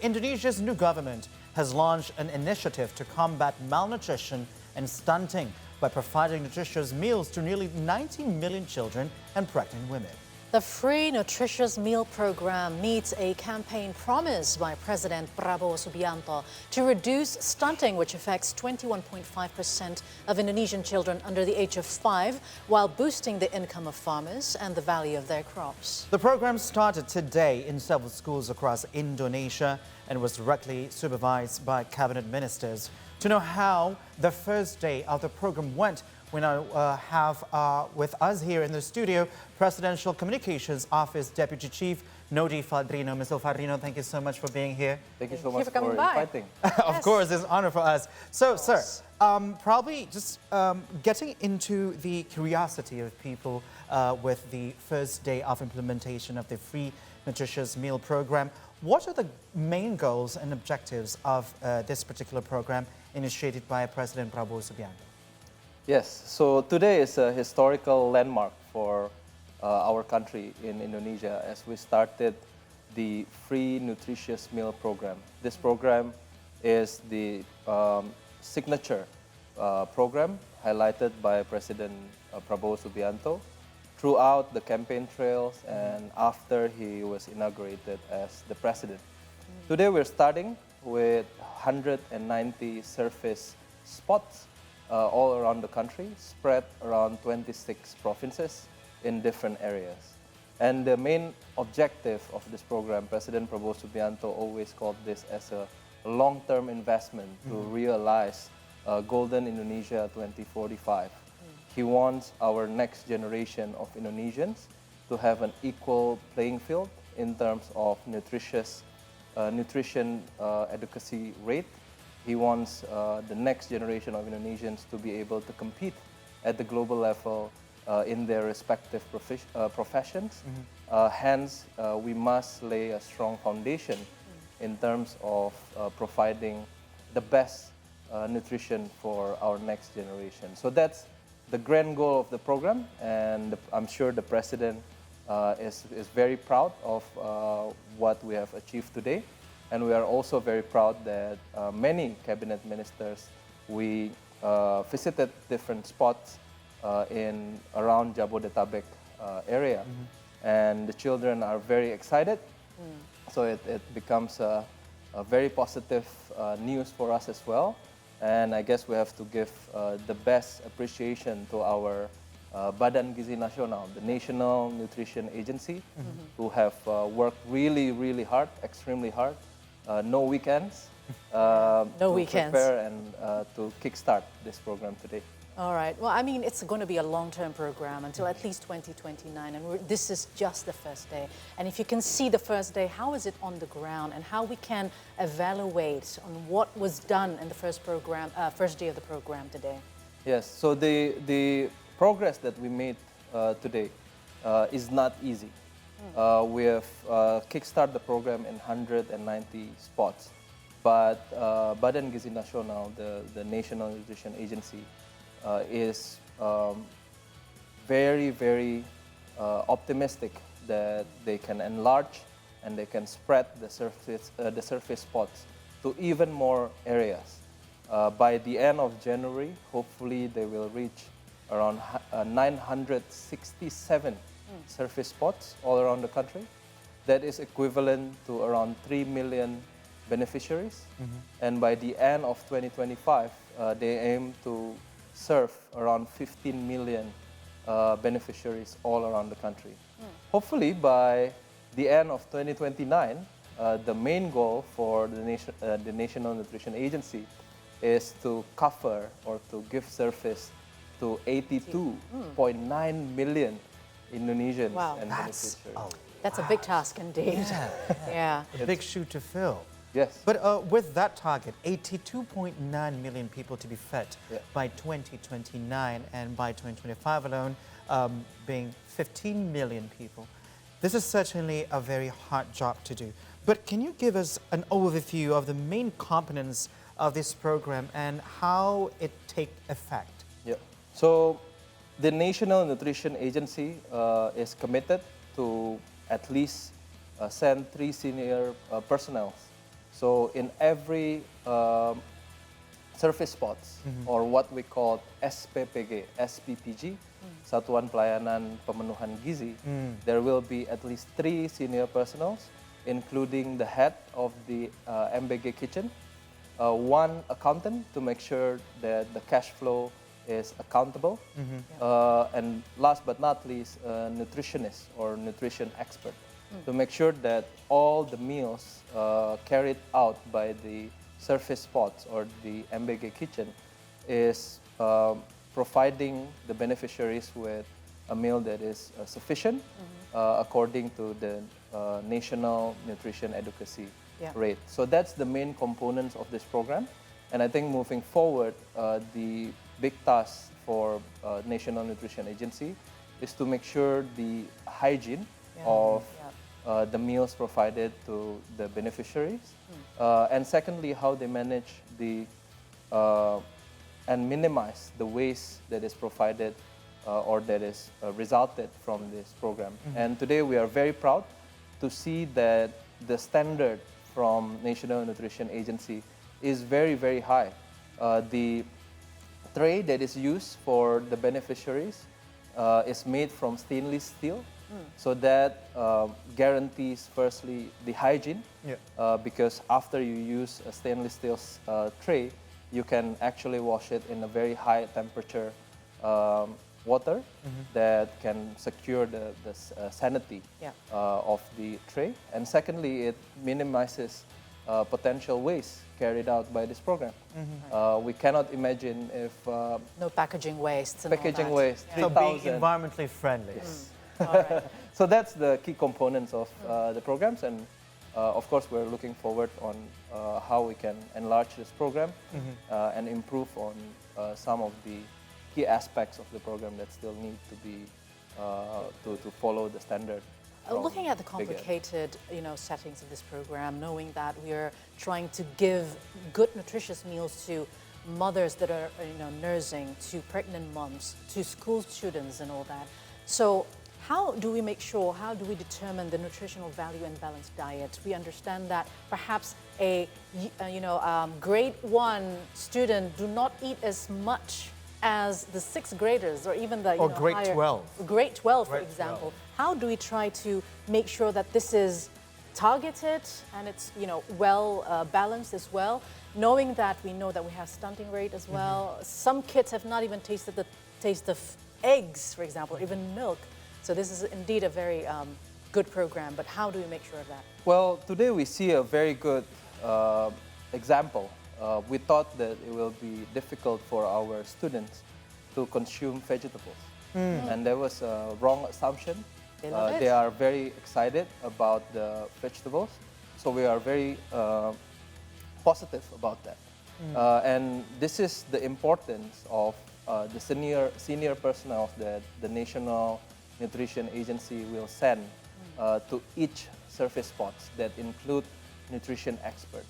Indonesia's new government has launched an initiative to combat malnutrition and stunting by providing nutritious meals to nearly 90 million children and pregnant women. The free Nutritious meal program meets a campaign promise by President Prabowo Subianto to reduce stunting, which affects 21.5% of Indonesian children under the age of 5, while boosting the income of farmers and the value of their crops. The program started today in several schools across Indonesia and was directly supervised by cabinet ministers. To know how the first day of the program went, we now have with us here in the studio Presidential Communications Office Deputy Chief Noudhy Valdryno. Mr. Valdryno, thank you so much for being here. Thank you so much for inviting. Of course, it's an honor for us. So, sir, probably just getting into the curiosity of people with the first day of implementation of the free Nutritious meal program, what are the main goals and objectives of this particular program initiated by President Prabowo Subianto? Yes, so today is a historical landmark for our country in Indonesia as we started the free Nutritious meal program. This program is the signature program highlighted by President Prabowo Subianto throughout the campaign trails and after he was inaugurated as the president. Today we're starting with 190 surface spots all around the country, spread around 26 provinces in different areas. And the main objective of this program, President Prabowo Subianto always called this as a long-term investment to realize Golden Indonesia 2045. He wants our next generation of Indonesians to have an equal playing field in terms of nutrition adequacy rate. He wants the next generation of Indonesians to be able to compete at the global level in their respective professions. Hence, we must lay a strong foundation in terms of providing the best nutrition for our next generation. So that's the grand goal of the program, and I'm sure the President is very proud of what we have achieved today. And we are also very proud that many cabinet ministers, we visited different spots in around Jabodetabek area. And the children are very excited. So it becomes a very positive news for us as well. And I guess we have to give the best appreciation to our Badan Gizi Nasional, the National Nutrition Agency, who have worked really, really hard, extremely hard. No weekends to prepare and to kickstart this program today. All right. Well, I mean, it's going to be a long-term program until at least 2029, and this is just the first day. And if you can see the first day, how is it on the ground, and how we can evaluate on what was done in the first day of the program today? Yes. So the progress that we made today is not easy. We have kickstarted the program in 190 spots, but Badan Gizi Nasional, the National Nutrition Agency, is very, very optimistic that they can enlarge and they can spread the surface spots to even more areas. By the end of January, hopefully they will reach around 967 surface spots all around the country. That is equivalent to around 3 million beneficiaries. And by the end of 2025, they aim to serve around 15 million beneficiaries all around the country. Hopefully by the end of 2029, the main goal for the National Nutrition Agency is to cover or to give service to 82.9 million Indonesians and beneficiaries. That's a big task indeed. Yeah. A big shoe to fill. Yes. But with that target, 82.9 million people to be fed by 2029, and by 2025 alone, being 15 million people. This is certainly a very hard job to do. But can you give us an overview of the main components of this program and how it take effect? Yeah. So the National Nutrition Agency is committed to at least send 3 senior personnel So in every service spots, or what we call SPPG, SPPG, Satuan Pelayanan Pemenuhan Gizi, there will be at least 3 senior personnels, including the head of the MBG kitchen, 1 accountant to make sure that the cash flow is accountable, and last but not least, a nutritionist or nutrition expert to make sure that all the meals carried out by the surface spots or the MBG kitchen is providing the beneficiaries with a meal that is sufficient according to the national nutrition advocacy rate. So that's the main components of this program. And I think moving forward, the big task for National Nutrition Agency is to make sure the hygiene of the meals provided to the beneficiaries, and secondly, how they manage the and minimize the waste that is provided or that is resulted from this program. And today we are very proud to see that the standard from National Nutrition Agency is very, very high. The tray that is used for the beneficiaries is made from stainless steel. So that guarantees, firstly, the hygiene, because after you use a stainless steel tray, you can actually wash it in a very high temperature water that can secure the sanity of the tray. And secondly, it minimizes potential waste carried out by this program. We cannot imagine if... no packaging waste and packaging all that. waste, So being 3,000. environmentally friendly. All right. So that's the key components of the programs, and of course we're looking forward on how we can enlarge this program and improve on some of the key aspects of the program that still need to be to follow the standard. Looking at the complicated, settings of this program, knowing that we are trying to give good, nutritious meals to mothers that are, nursing, to pregnant moms, to school students, and all that. So, how do we make sure? How do we determine the nutritional value and balanced diet? We understand that perhaps a, grade 1 student do not eat as much as the 6th graders, or even the grade higher, 12. Grade 12, for Grade example. 12. How do we try to make sure that this is targeted and it's well balanced as well, knowing that we know that we have stunting rate as well. Some kids have not even tasted the taste of eggs, for example, or even milk. So this is indeed a very good program, but how do we make sure of that? Well, today we see a very good example. We thought that it will be difficult for our students to consume vegetables. And there was a wrong assumption. They are very excited about the vegetables. So we are very positive about that. And this is the importance of the senior personnel that the National Nutrition Agency will send to each service spots that include nutrition expert.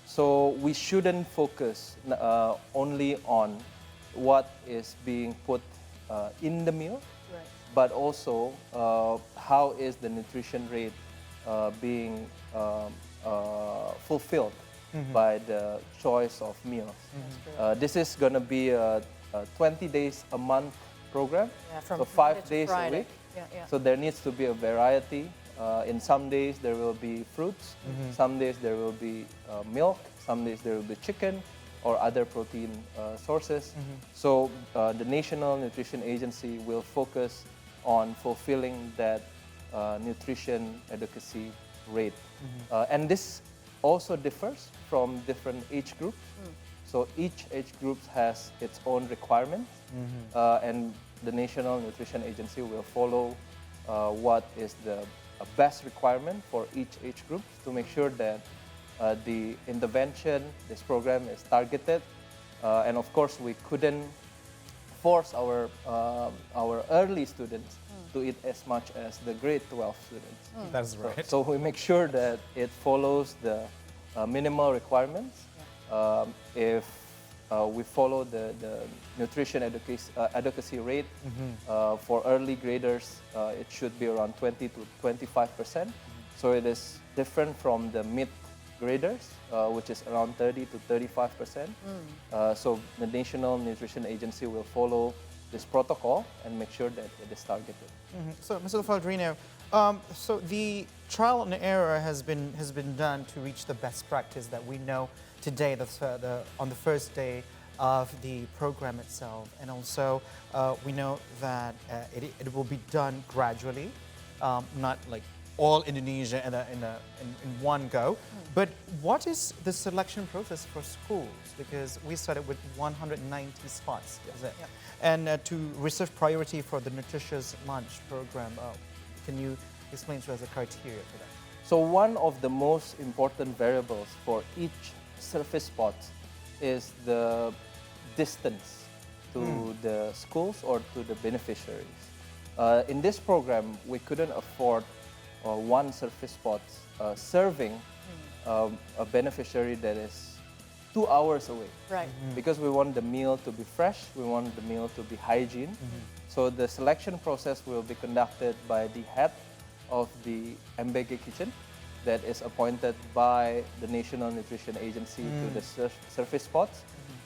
So we shouldn't focus only on what is being put in the meal, but also how is the nutrition rate being fulfilled by the choice of meals. This is going to be a 20 days a month program, so 5 days a week. So there needs to be a variety. In some days there will be fruits, some days there will be milk, some days there will be chicken or other protein sources. So the National Nutrition Agency will focus on fulfilling that nutrition advocacy rate. And this also differs from different age groups. So each age group has its own requirements, and the National Nutrition Agency will follow what is the best requirement for each age group to make sure that the intervention, this program is targeted. And of course, we couldn't force our early students to eat as much as the grade 12 students. That's right. So we make sure that it follows the minimal requirements. If we follow the nutrition advocacy rate for early graders, it should be around 20 to 25%. So it is different from the mid graders, which is around 30 to 35%. So the National Nutrition Agency will follow this protocol and make sure that it is targeted. So, Mr. Valdryno, so the trial and error has been done to reach the best practice that we know today. That's on the first day of the program itself, and also we know that it will be done gradually, not like all Indonesia in one go. But what is the selection process for schools? Because we started with 190 spots, is it? Yep. And to reserve priority for the Nutritious lunch program, can you explain to us the criteria for that? So one of the most important variables for each surface spot is the distance to the schools or to the beneficiaries. In this program, we couldn't afford one surface spot serving a beneficiary that is 2 hours away. Right. Because we want the meal to be fresh, we want the meal to be hygiene. So the selection process will be conducted by the head of the MBG kitchen that is appointed by the National Nutrition Agency to the surface spots.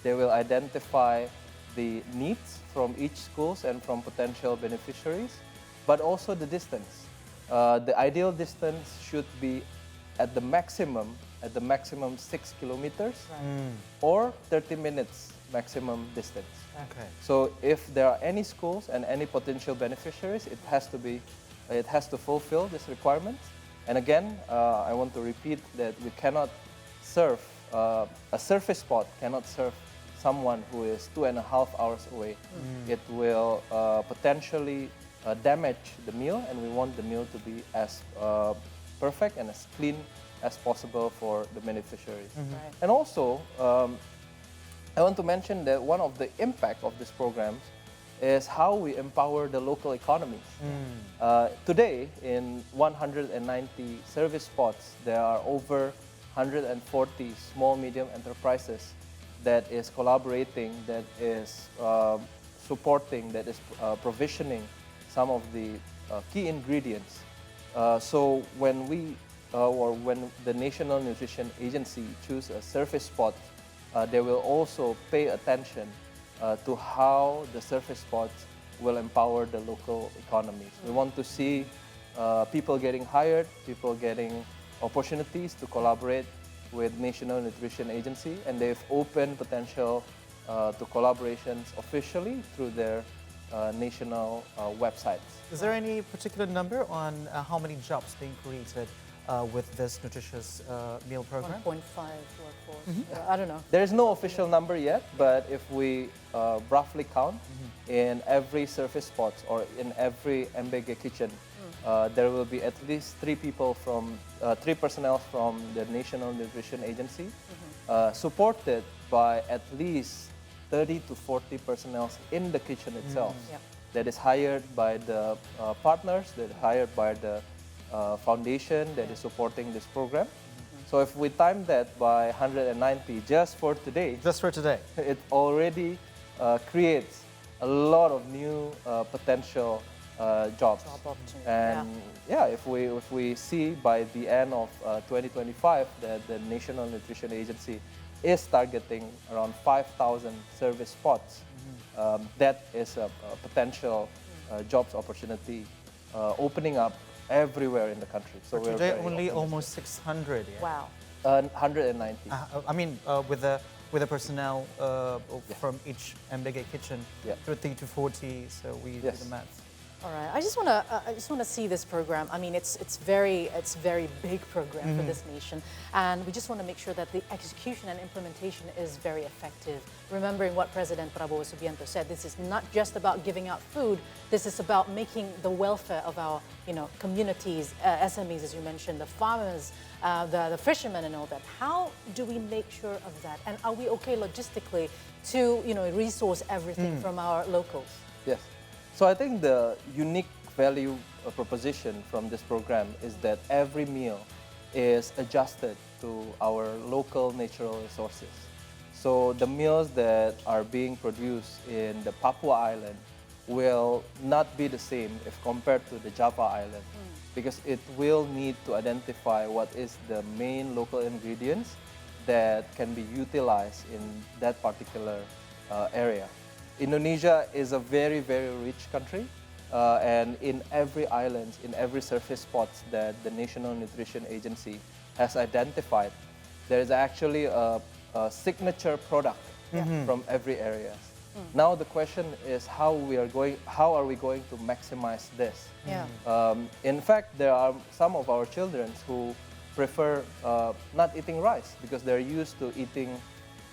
They will identify the needs from each schools and from potential beneficiaries, but also the distance. The ideal distance should be at the maximum 6 kilometers or 30 minutes maximum distance. Okay. So if there are any schools and any potential beneficiaries, it has to fulfill this requirement. And again, I want to repeat that we cannot serve, a surface spot cannot serve someone who is 2.5 hours away. It will potentially damage the meal, and we want the meal to be as perfect and as clean as possible for the beneficiaries. Right. And also, I want to mention that one of the impact of this program is how we empower the local economies. Today, in 190 service spots, there are over 140 small, medium enterprises that is collaborating, that is supporting, that is provisioning some of the key ingredients. So when when the National Nutrition Agency choose a surface spot, they will also pay attention to how the surface spots will empower the local economies. We want to see people getting hired, people getting opportunities to collaborate with National Nutrition Agency, and they've opened potential to collaborations officially through their national websites. Is there any particular number on how many jobs being created with this nutritious meal program? 1.5 workforce. I don't know. There is no official number yet, but if we roughly count, in every surface spot or in every MBG kitchen, there will be at least 3 personnel from the National Nutrition Agency, supported by at least 30 to 40 personnel in the kitchen itself. Yep. That is hired by the partners, that is hired by the foundation that is supporting this program. So if we time that by 190 just for today, it already creates a lot of new potential jobs. Job opportunity. And if we see by the end of 2025 that the National Nutrition Agency is targeting around 5,000 service spots, that is a potential jobs opportunity opening up everywhere in the country. So For we're today, very only optimistic. almost 600. Yeah? Wow. 190. I mean, with the personnel from each MBG kitchen, 30 to 40. So we do the math. All right. I just want to see this program. I mean, it's very big program for this nation, and we just want to make sure that the execution and implementation is very effective. Remembering what President Prabowo Subianto said, this is not just about giving out food. This is about making the welfare of our communities, SMEs, as you mentioned, the farmers, the fishermen, and all that. How do we make sure of that? And are we okay logistically to resource everything from our locals? Yes. So I think the unique value proposition from this program is that every meal is adjusted to our local natural resources. So the meals that are being produced in the Papua Island will not be the same if compared to the Java Island. because it will need to identify what is the main local ingredients that can be utilized in that particular area. Indonesia is a very, very rich country, and in every island, in every surface spots that the National Nutrition Agency has identified, there is actually a signature product from every area. Now the question is how are we going to maximize this? In fact, there are some of our children who prefer not eating rice because they're used to eating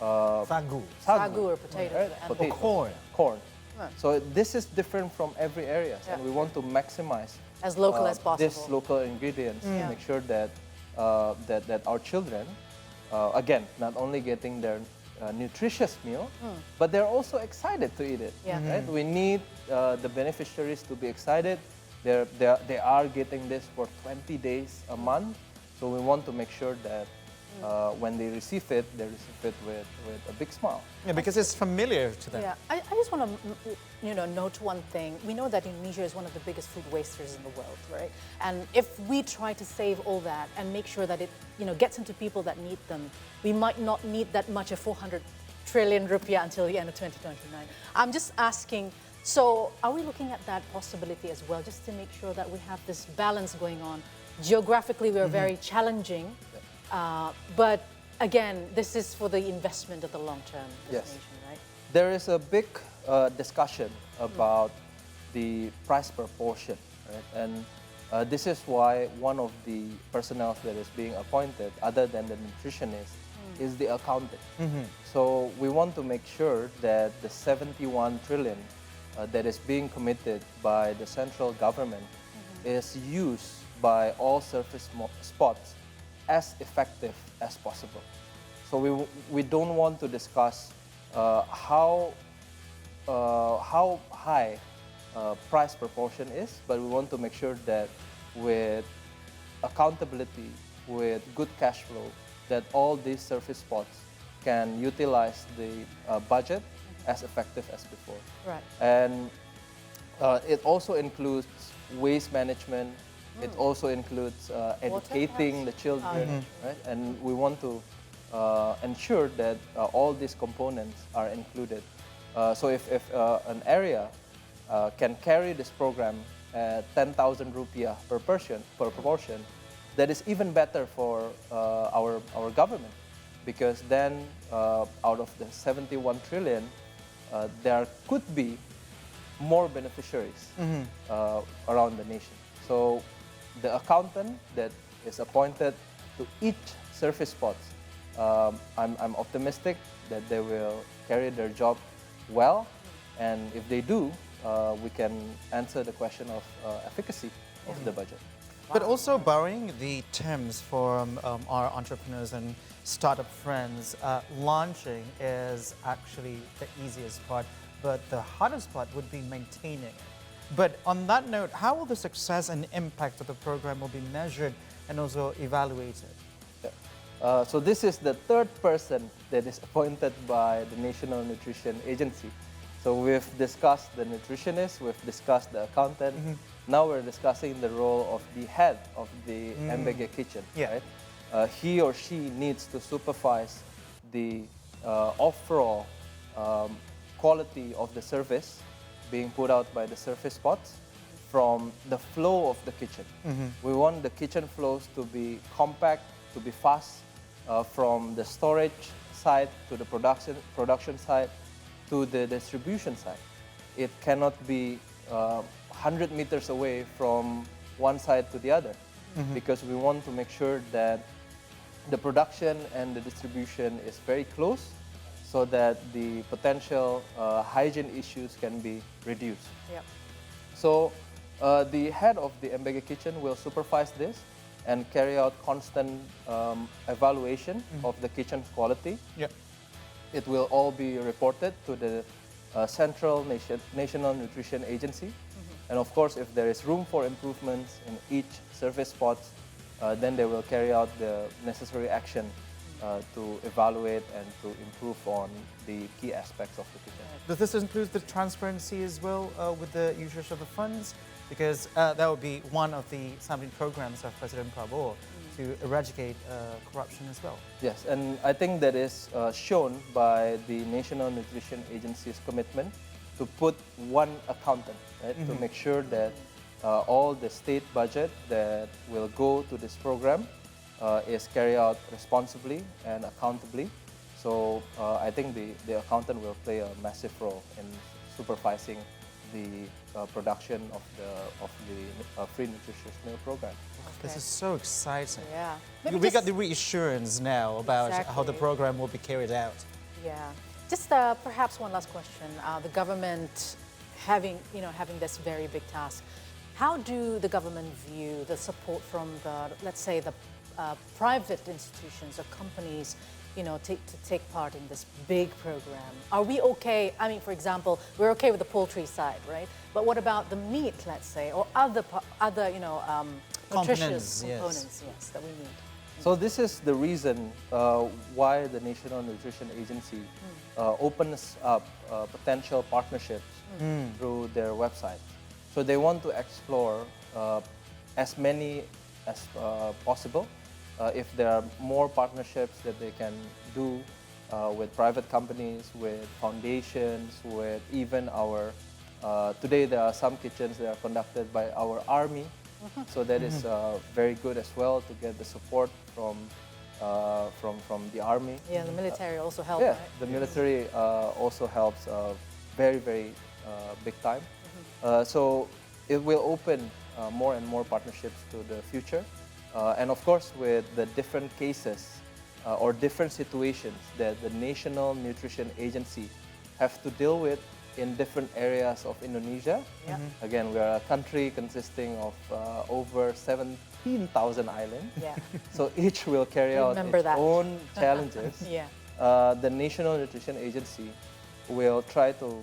Sagu. Sagu or potato. right? And Potato. Corn. So this is different from every area, and we want to maximize as local as possible. these local ingredients to make sure that that our children, again, not only getting their nutritious meal, but they're also excited to eat it. Right? We need the beneficiaries to be excited. They are getting this for 20 days a month, so we want to make sure that when they receive it with a big smile. Yeah, because it's familiar to them. Yeah, I just want to note one thing. We know that Indonesia is one of the biggest food wasters in the world, right? And if we try to save all that and make sure that it gets into people that need them, we might not need that much of 400 trillion rupiah until the end of 2029. I'm just asking, so are we looking at that possibility as well, just to make sure that we have this balance going on? Geographically, we're very challenging, but again, this is for the investment of the long-term destination, right? There is a big discussion about the price per portion, right? And this is why one of the personnel that is being appointed, other than the nutritionist, is the accountant. So we want to make sure that the 71 trillion that is being committed by the central government is used by all surface spots as effective as possible. So we don't want to discuss how high price proportion is, but we want to make sure that with accountability, with good cash flow, that all these surface spots can utilize the budget as effective as before. Right. And it also includes waste management. It also includes educating the children, right? And we want to ensure that all these components are included. So if an area can carry this program at 10,000 rupiah per proportion, that is even better for our government, because then out of the 71 trillion, there could be more beneficiaries around the nation. So the accountant that is appointed to each surface spot, I'm optimistic that they will carry their job well, and if they do, we can answer the question of efficacy of the budget. But also borrowing the terms from our entrepreneurs and startup friends, launching is actually the easiest part, but the hardest part would be maintaining it. But on that note, how will the success and impact of the program will be measured and also evaluated? So this is the third person that is appointed by the National Nutrition Agency. So we've discussed the nutritionist, we've discussed the accountant. Now we're discussing the role of the head of the Mbege kitchen. Right? He or she needs to supervise the overall quality of the service being put out by the surface spots from the flow of the kitchen. We want the kitchen flows to be compact, to be fast, from the storage side to the production side to the distribution side. It cannot be 100 meters away from one side to the other, because we want to make sure that the production and the distribution is very close, so that the potential hygiene issues can be reduced. So the head of the Mbege kitchen will supervise this and carry out constant evaluation of the kitchen's quality. It will all be reported to the Central National Nutrition Agency. And of course, if there is room for improvements in each service spot, then they will carry out the necessary action to evaluate and to improve on the key aspects of the kitchen. Does this include the transparency as well with the usage of the funds? because that would be one of the sampling programs of President Prabowo to eradicate corruption as well. Yes, and I think that is shown by the National Nutrition Agency's commitment to put one accountant, right, to make sure that all the state budget that will go to this program is carried out responsibly and accountably. So I think the accountant will play a massive role in supervising the production of the free nutritious meal program. This is so exciting. Yeah. We got the reassurance now about how the program will be carried out. Yeah. Just perhaps one last question. The government having this very big task, how do the government view the support from the, let's say, the private institutions or companies, to take part in this big program? Are we okay? I mean, for example, we're okay with the poultry side, right? But what about the meat, let's say, or other nutritious components, yes, that we need? So this is the reason why the National Nutrition Agency opens up potential partnerships through their website. So they want to explore as many as possible. If there are more partnerships that they can do with private companies, with foundations, with even our, today there are some kitchens that are conducted by our army. So that is very good as well to get the support from the army. Yeah, the military also helps. Yeah, right? the military also helps very, very big time. So it will open more and more partnerships to the future. And of course, with the different cases or different situations that the National Nutrition Agency have to deal with in different areas of Indonesia. Yeah. Again, we are a country consisting of over 17,000 islands. Yeah. So each will carry out its own challenges. Yeah. The National Nutrition Agency will try to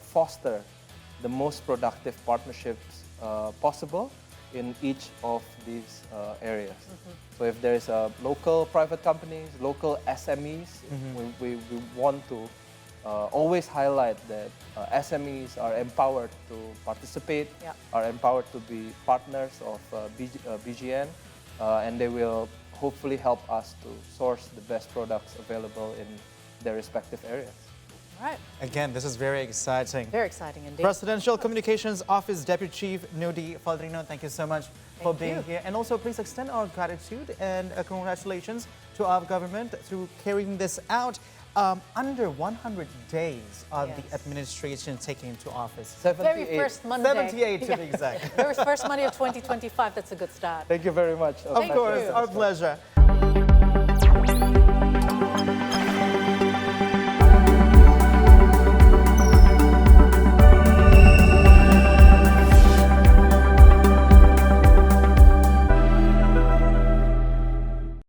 foster the most productive partnerships possible in each of these areas. So if there is a local private companies, local SMEs, we want to always highlight that SMEs are empowered to participate, are empowered to be partners of BGN, and they will hopefully help us to source the best products available in their respective areas. Right. Again, this is very exciting. Very exciting indeed. Presidential Communications Office Deputy Chief Noudhy Valdryno, thank you so much for being here. And also, please extend our gratitude and congratulations to our government through carrying this out. Under 100 days of the administration taking into office. 78. Very first Monday. 78 to be exact. Very first Monday of 2025, that's a good start. Thank you very much. Of course, our pleasure.